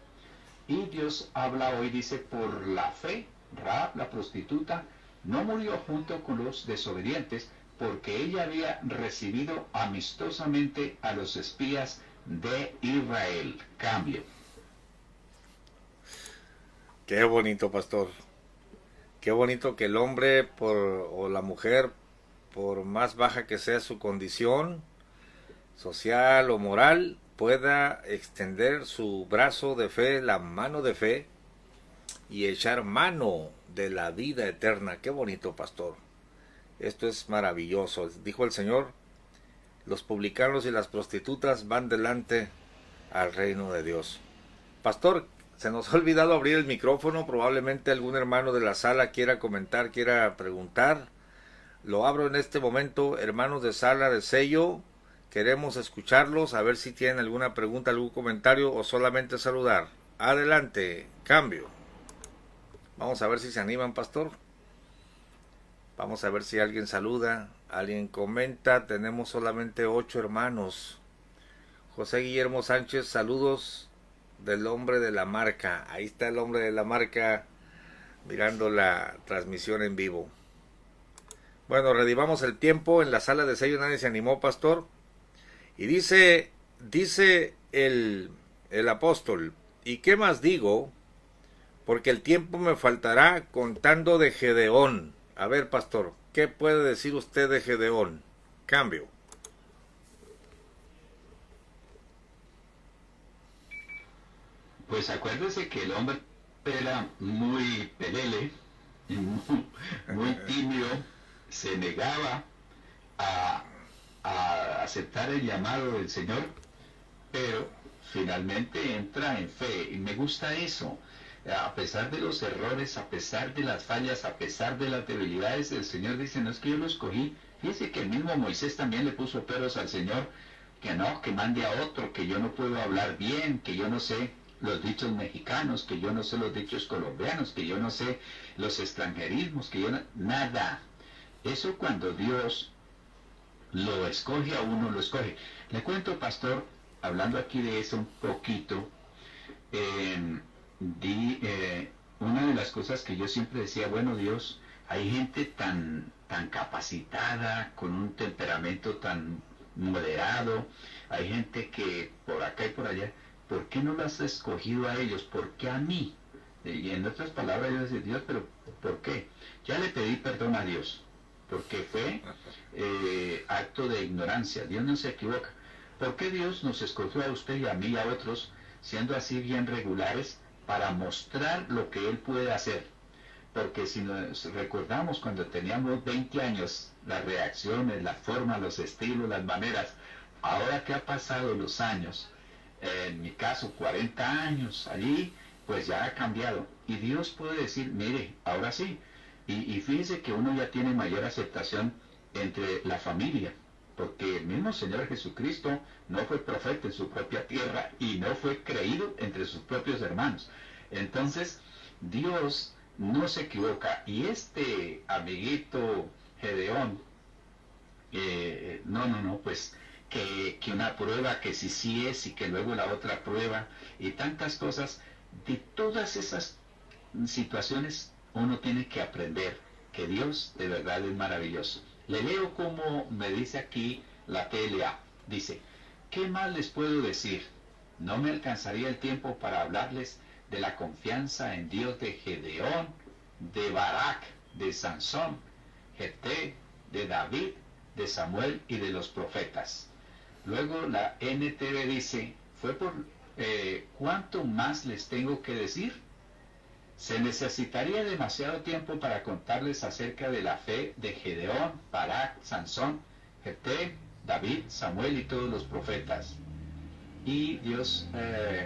Y Dios habla hoy, dice, por la fe, Rahab, la prostituta, no murió junto con los desobedientes, porque ella había recibido amistosamente a los espías de Israel. Cambio. Qué bonito, pastor. Qué bonito que el hombre o la mujer, por más baja que sea su condición social o moral, pueda extender su brazo de fe, la mano de fe, y echar mano de la vida eterna. Qué bonito, pastor. Esto es maravilloso. Dijo el Señor, los publicanos y las prostitutas van delante al reino de Dios. Pastor, se nos ha olvidado abrir el micrófono. Probablemente algún hermano de la sala quiera comentar, quiera preguntar. Lo abro en este momento, hermanos de Sala de Sello. Queremos escucharlos, a ver si tienen alguna pregunta, algún comentario o solamente saludar. Adelante, cambio. Vamos a ver si se animan, pastor. Vamos a ver si alguien saluda, alguien comenta. Tenemos solamente 8 hermanos. José Guillermo Sánchez, saludos del hombre de la marca. Ahí está el hombre de la marca mirando la transmisión en vivo. Bueno, redimamos el tiempo. En la sala de sello nadie se animó, pastor. Y dice el apóstol, ¿y qué más digo? Porque el tiempo me faltará contando de Gedeón. A ver, pastor, ¿qué puede decir usted de Gedeón? Cambio. Pues acuérdese que el hombre era muy pelele, muy tímido, se negaba a, a aceptar el llamado del Señor, pero finalmente entra en fe. Y me gusta eso. A pesar de los errores, a pesar de las fallas, a pesar de las debilidades, el Señor dice, no es que yo lo escogí. Fíjese que el mismo Moisés también le puso peros al Señor, que no, que mande a otro, que yo no puedo hablar bien, que yo no sé los dichos mexicanos, que yo no sé los dichos colombianos, que yo no sé los extranjerismos, que yo no... Nada. Eso cuando Dios lo escoge a uno, lo escoge. Le cuento, pastor, hablando aquí de eso un poquito, una de las cosas que yo siempre decía, bueno, Dios, hay gente tan capacitada, con un temperamento tan moderado, hay gente que por acá y por allá, ¿por qué no lo has escogido a ellos? ¿Por qué a mí? Y en otras palabras yo decía, Dios, pero ¿por qué? Ya le pedí perdón a Dios, porque fue acto de ignorancia. Dios no se equivoca. ¿Por qué Dios nos escogió a usted y a mí y a otros, siendo así bien regulares, para mostrar lo que Él puede hacer? Porque si nos recordamos cuando teníamos 20 años, las reacciones, la forma, los estilos, las maneras, ahora que ha pasado los años, en mi caso 40 años allí, pues ya ha cambiado. Y Dios puede decir, mire, ahora sí. Y fíjese que uno ya tiene mayor aceptación entre la familia, porque el mismo Señor Jesucristo no fue profeta en su propia tierra y no fue creído entre sus propios hermanos. Entonces, Dios no se equivoca. Y este amiguito Gedeón, pues que una prueba, que si sí es y que luego la otra prueba y tantas cosas, de todas esas situaciones uno tiene que aprender que Dios de verdad es maravilloso. Le leo como me dice aquí la PLA. Dice, ¿qué más les puedo decir? No me alcanzaría el tiempo para hablarles de la confianza en Dios de Gedeón, de Barak, de Sansón, Jefté, de David, de Samuel y de los profetas. Luego la NTV dice, fue por ¿cuánto más les tengo que decir? Se necesitaría demasiado tiempo para contarles acerca de la fe de Gedeón, Barak, Sansón, Jefté, David, Samuel y todos los profetas. Y Dios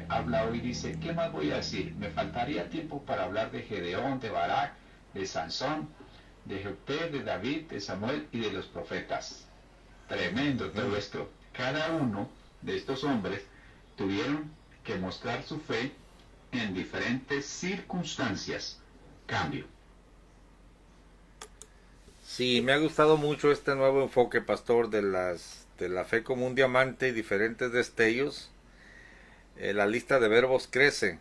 habla hoy y dice, ¿qué más voy a decir? Me faltaría tiempo para hablar de Gedeón, de Barak, de Sansón, de Jefté, de David, de Samuel y de los profetas. Tremendo todo esto. Cada uno de estos hombres tuvieron que mostrar su fe en diferentes circunstancias. Cambio. Sí, me ha gustado mucho este nuevo enfoque, pastor, de la fe como un diamante y diferentes destellos. La lista de verbos crece.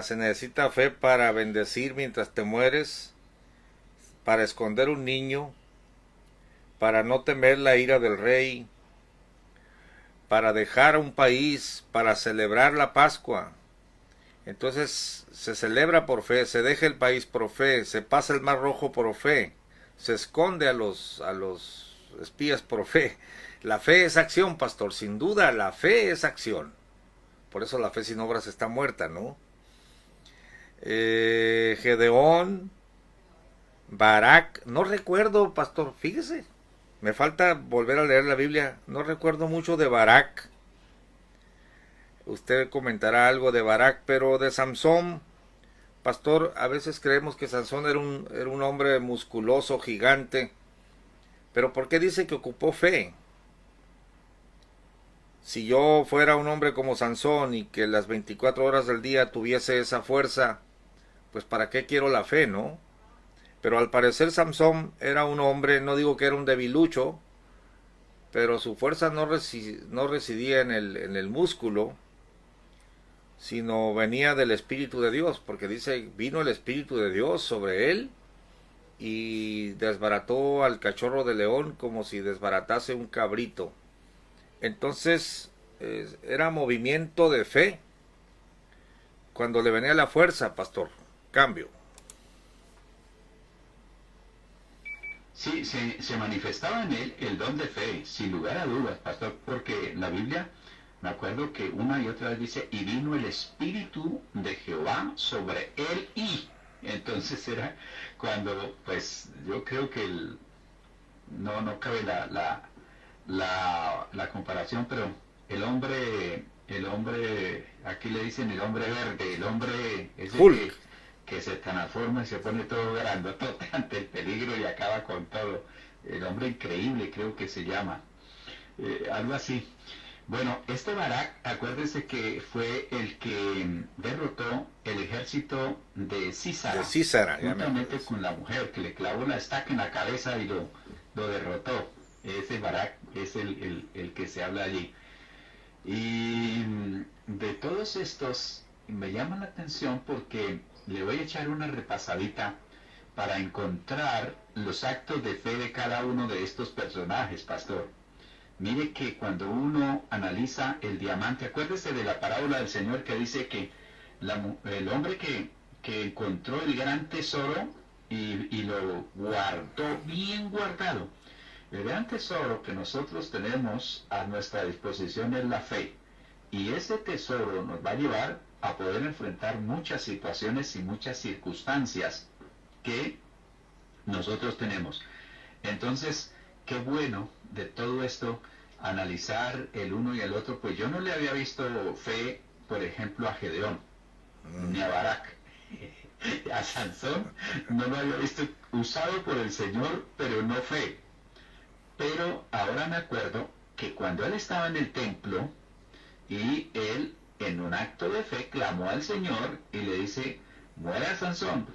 Se necesita fe para bendecir mientras te mueres, para esconder un niño, para no temer la ira del rey, para dejar un país, para celebrar la Pascua. Entonces se celebra por fe, se deja el país por fe, se pasa el Mar Rojo por fe, se esconde a los espías por fe. La fe es acción, pastor, sin duda la fe es acción. Por eso la fe sin obras está muerta, ¿no? Gedeón, Barak, no recuerdo, pastor, fíjese, me falta volver a leer la Biblia, no recuerdo mucho de Barak. Usted comentará algo de Barak, pero de Samsón, pastor, a veces creemos que Sansón era un hombre musculoso, gigante, pero ¿por qué dice que ocupó fe? Si yo fuera un hombre como Sansón y que las 24 horas del día tuviese esa fuerza, pues ¿para qué quiero la fe, no? Pero al parecer Sansón era un hombre, no digo que era un debilucho, pero su fuerza no residía en el músculo, sino venía del Espíritu de Dios, porque dice, vino el Espíritu de Dios sobre él y desbarató al cachorro de león como si desbaratase un cabrito. Entonces era movimiento de fe cuando le venía la fuerza, pastor. Cambio. Sí, se manifestaba en él el don de fe, sin lugar a dudas, pastor, porque la Biblia, me acuerdo que una y otra vez dice, y vino el Espíritu de Jehová sobre él y... Entonces era cuando, pues, yo creo que no cabe la comparación, pero el hombre, aquí le dicen el hombre verde, el hombre ese que se transforma y se pone todo grandotote ante el peligro y acaba con todo. El hombre increíble creo que se llama. Algo así. Bueno, este Barak, acuérdense que fue el que derrotó el ejército de Sísara, juntamente con la mujer que le clavó la estaca en la cabeza y lo derrotó. Ese Barak es el que se habla allí. Y de todos estos me llama la atención porque le voy a echar una repasadita para encontrar los actos de fe de cada uno de estos personajes, pastor. Mire que cuando uno analiza el diamante, acuérdese de la parábola del Señor que dice que el hombre que encontró el gran tesoro y lo guardó, bien guardado. El gran tesoro que nosotros tenemos a nuestra disposición es la fe. Y ese tesoro nos va a llevar a poder enfrentar muchas situaciones y muchas circunstancias que nosotros tenemos. Entonces, qué bueno de todo esto, analizar el uno y el otro, pues yo no le había visto fe, por ejemplo, a Gedeón, ni a Barak, a Sansón, no lo había visto usado por el Señor, pero no fe. Pero ahora me acuerdo que cuando él estaba en el templo, y él, en un acto de fe, clamó al Señor y le dice, muera Sansón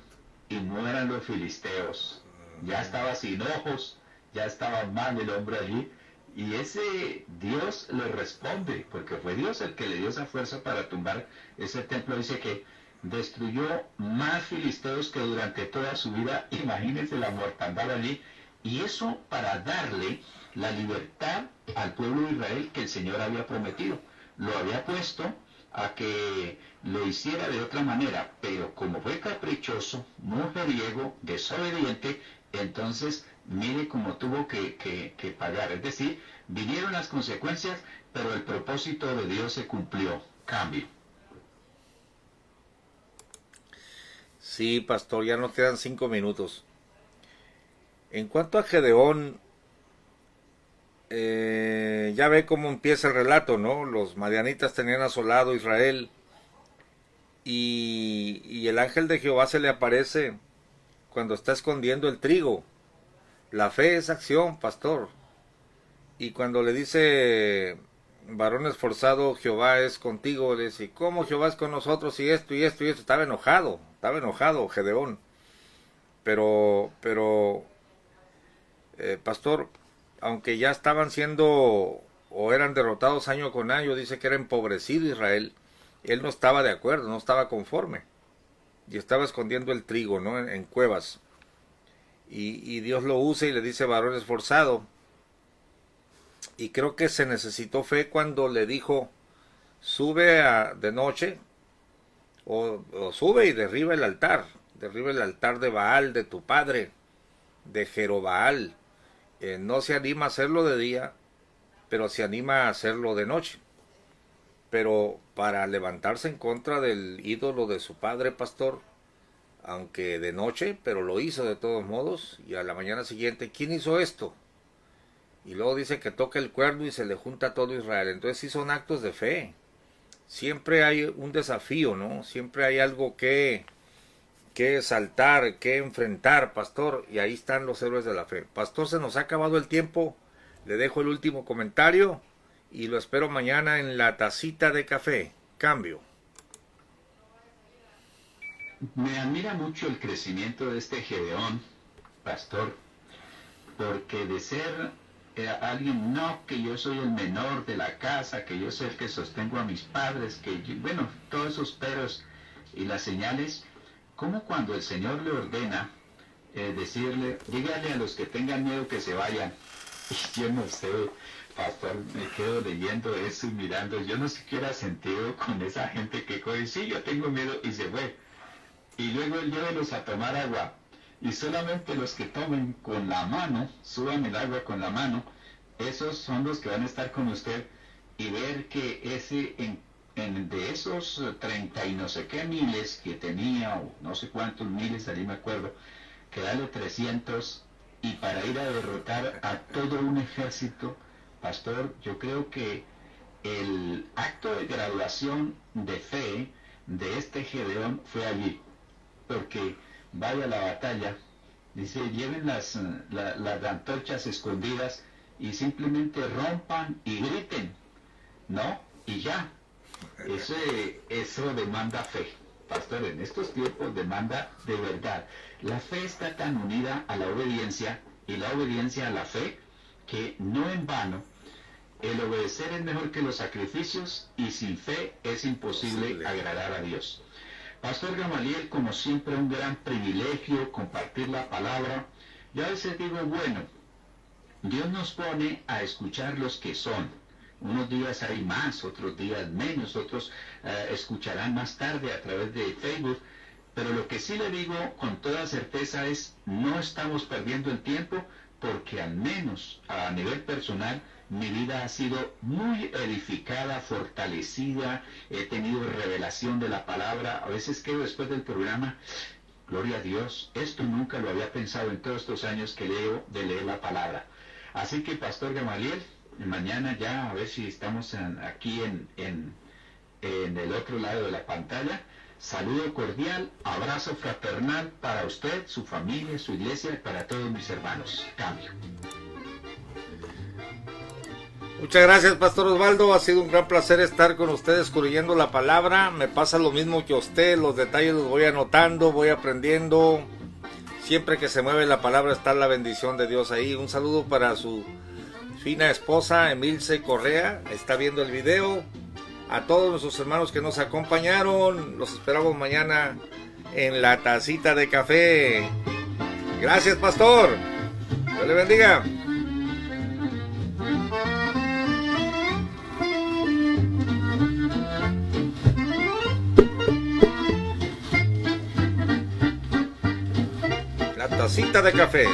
y mueran los filisteos. Ya estaba sin ojos, ya estaba mal el hombre allí, y ese Dios le responde, porque fue Dios el que le dio esa fuerza para tumbar ese templo. Dice que destruyó más filisteos que durante toda su vida. Imagínense la mortandad allí, y eso para darle la libertad al pueblo de Israel que el Señor había prometido. Lo había puesto a que lo hiciera de otra manera, pero como fue caprichoso, mujeriego, desobediente, entonces mire cómo tuvo que pagar. Es decir, vinieron las consecuencias, pero el propósito de Dios se cumplió. Cambio. Sí, pastor, ya nos quedan 5 minutos. En cuanto a Gedeón, ya ve cómo empieza el relato, ¿no? Los madianitas tenían asolado Israel y el ángel de Jehová se le aparece cuando está escondiendo el trigo. La fe es acción, pastor. Y cuando le dice, varón esforzado, Jehová es contigo, le dice, ¿cómo Jehová es con nosotros? Y esto, y esto, y esto. Estaba enojado Gedeón. Pero pastor, aunque ya estaban siendo o eran derrotados año con año, dice que era empobrecido Israel, él no estaba de acuerdo, no estaba conforme, y estaba escondiendo el trigo, ¿no? En cuevas, y Dios lo usa y le dice varón esforzado, y creo que se necesitó fe cuando le dijo, sube de noche, o sube y derriba el altar de Baal, de tu padre, de Jerobaal. No se anima a hacerlo de día, pero se anima a hacerlo de noche. Pero para levantarse en contra del ídolo de su padre, pastor, aunque de noche, pero lo hizo de todos modos, y a la mañana siguiente, ¿quién hizo esto? Y luego dice que toca el cuerno y se le junta a todo Israel. Entonces sí son actos de fe. Siempre hay un desafío, ¿no? Siempre hay algo que que saltar, que enfrentar, pastor, y ahí están los héroes de la fe. Pastor, se nos ha acabado el tiempo, le dejo el último comentario y lo espero mañana en la tacita de café. Cambio. Me admira mucho el crecimiento de este Gedeón, pastor, porque de ser alguien, no, que yo soy el menor de la casa, que yo soy el que sostengo a mis padres, bueno, todos esos peros y las señales, como cuando el Señor le ordena decirle, dígale a los que tengan miedo que se vayan. Y yo no sé, pastor, me quedo leyendo eso y mirando, yo no sé qué era sentido con esa gente que coge, sí, yo tengo miedo, y se fue. Y luego él llévelos a tomar agua. Y solamente los que tomen con la mano, suban el agua con la mano, esos son los que van a estar con usted y ver que ese, de esos 30 y no sé qué miles que tenía, o no sé cuántos miles, allí me acuerdo, que dale 300, y para ir a derrotar a todo un ejército, pastor, yo creo que el acto de graduación de fe de este Gedeón fue allí, porque vaya a la batalla, dice, lleven las antorchas escondidas y simplemente rompan y griten, ¿no? Y ya, eso demanda fe, pastor, en estos tiempos demanda de verdad. La fe está tan unida a la obediencia y la obediencia a la fe, que no en vano, el obedecer es mejor que los sacrificios y sin fe es imposible agradar a Dios. Pastor Gamaliel, como siempre, un gran privilegio compartir la palabra. Yo a veces digo, bueno, Dios nos pone a escuchar los que son. Unos días hay más, otros días menos, otros escucharán más tarde a través de Facebook. Pero lo que sí le digo con toda certeza es, no estamos perdiendo el tiempo, porque al menos a nivel personal, mi vida ha sido muy edificada, fortalecida, he tenido revelación de la palabra. A veces quedo después del programa, gloria a Dios, esto nunca lo había pensado en todos estos años que leo de leer la palabra. Así que, Pastor Gamaliel, mañana ya a ver si estamos aquí en el otro lado de la pantalla. Saludo cordial, abrazo fraternal para usted, su familia, su iglesia y para todos mis hermanos. Cambio. Muchas gracias, Pastor Osvaldo. Ha sido un gran placer estar con ustedes corrigiendo la palabra. Me pasa lo mismo que a usted. Los detalles los voy anotando, voy aprendiendo. Siempre que se mueve la palabra está la bendición de Dios ahí. Un saludo para su fina esposa, Emilce Correa. Está viendo el video. A todos nuestros hermanos que nos acompañaron. Los esperamos mañana en la tacita de café. Gracias, Pastor. Dios le bendiga. Tacita de café.